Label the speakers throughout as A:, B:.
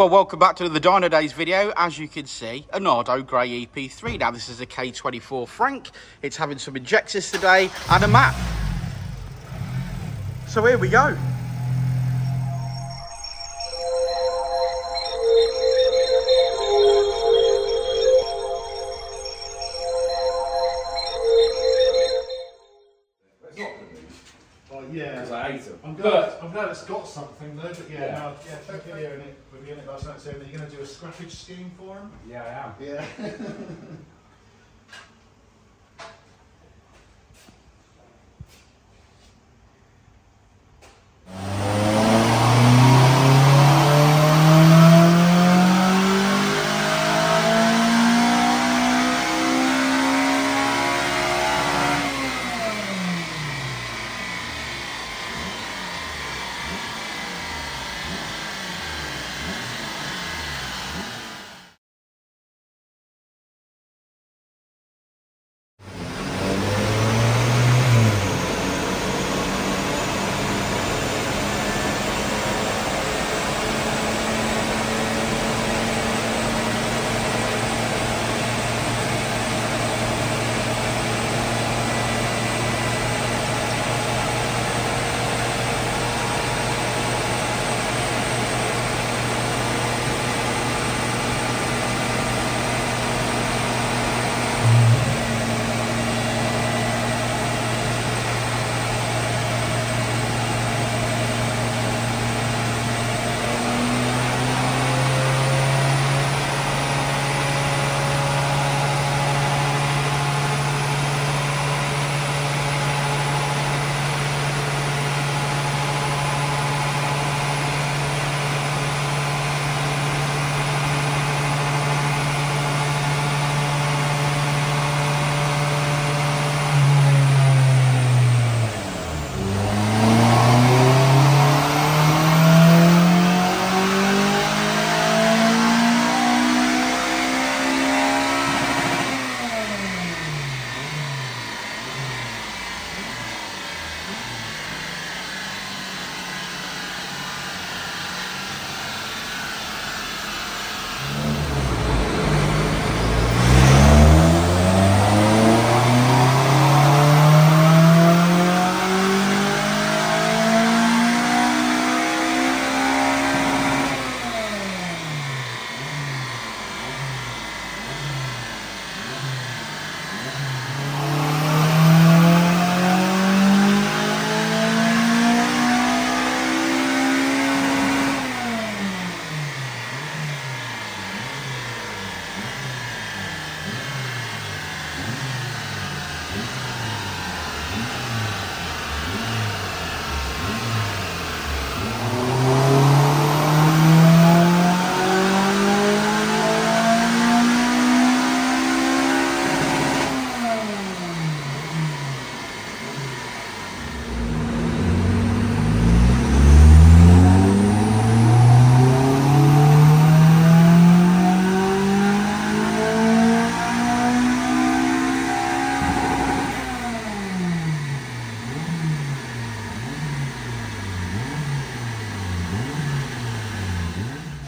A: Well, welcome back to the Dynodaze video. As you can see, a Nardo Grey EP3. Now, this is a K24 Frank. It's having some injectors today and a map. So here we go.
B: Yeah,
C: because I hate them.
B: I'm glad it's got something though, but yeah, no, check video in it. We're going to go something saying that you're going to do a scrappage scheme for him.
C: Yeah, I am.
B: Yeah.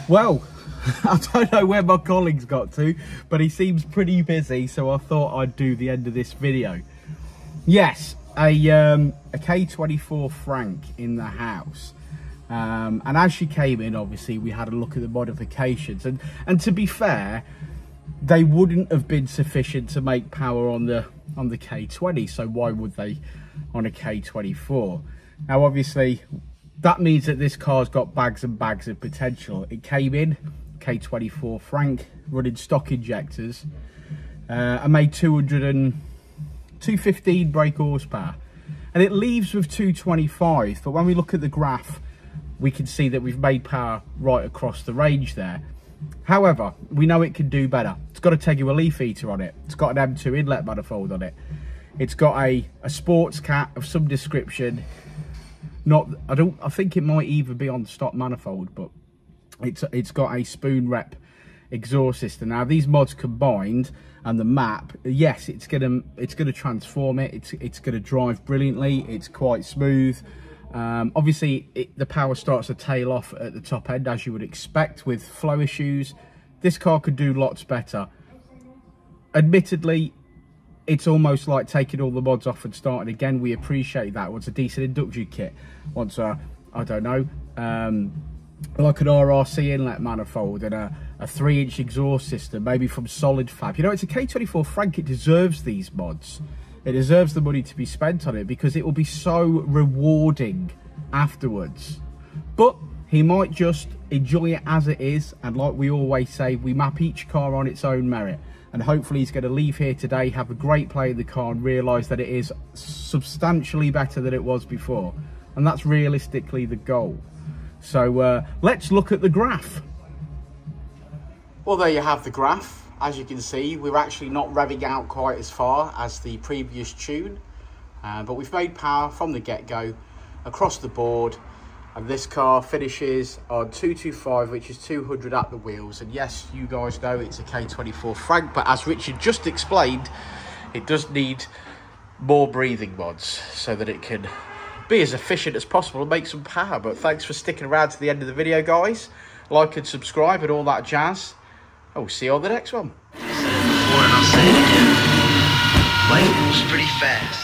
A: Well, I don't know where my colleague's got to, but he seems pretty busy, so I thought I'd do the end of this video. Yes, a K24 Frank in the house. And as she came in, obviously, we had a look at the modifications. And to be fair, they wouldn't have been sufficient to make power on the K20, so why would they on a K24? Now, obviously, that means that this car's got bags and bags of potential. It came in, K24 Frank, running stock injectors, and made 215 brake horsepower. And it leaves with 225, but when we look at the graph, we can see that we've made power right across the range there. However, we know it can do better. It's got a Tegiwa leaf heater on it. It's got an M2 Inlet Manifold on it. It's got a sports cat of some description. I think it might even be on stock manifold, but it's got a spoon rep exhaust system. Now these mods combined and the map, yes, it's gonna transform it. It's gonna drive brilliantly. It's quite smooth. Obviously, the power starts to tail off at the top end, as you would expect with flow issues. This car could do lots better. Admittedly, it's almost like taking all the mods off and starting again. We appreciate that. Wants a decent induction kit. Wants a, I don't know, like an RRC inlet manifold and a 3-inch exhaust system, maybe from Solid Fab. You know, it's a K24 Frank. It deserves these mods. It deserves the money to be spent on it because it will be so rewarding afterwards. But he might just enjoy it as it is, and like we always say, we map each car on its own merit. And hopefully he's going to leave here today, have a great play in the car, and realise that it is substantially better than it was before. And that's realistically the goal. So let's look at the graph. Well, there you have the graph. As you can see, we're actually not revving out quite as far as the previous tune. But we've made power from the get-go across the board. And this car finishes on 225, which is 200 at the wheels. And yes, you guys know it's a K24 Frank, but as Richard just explained, it does need more breathing mods so that it can be as efficient as possible and make some power. But thanks for sticking around to the end of the video, guys. Like and subscribe and all that jazz. I'll see you on the next one.
C: I said it before and I'll say it again. Life moves pretty fast.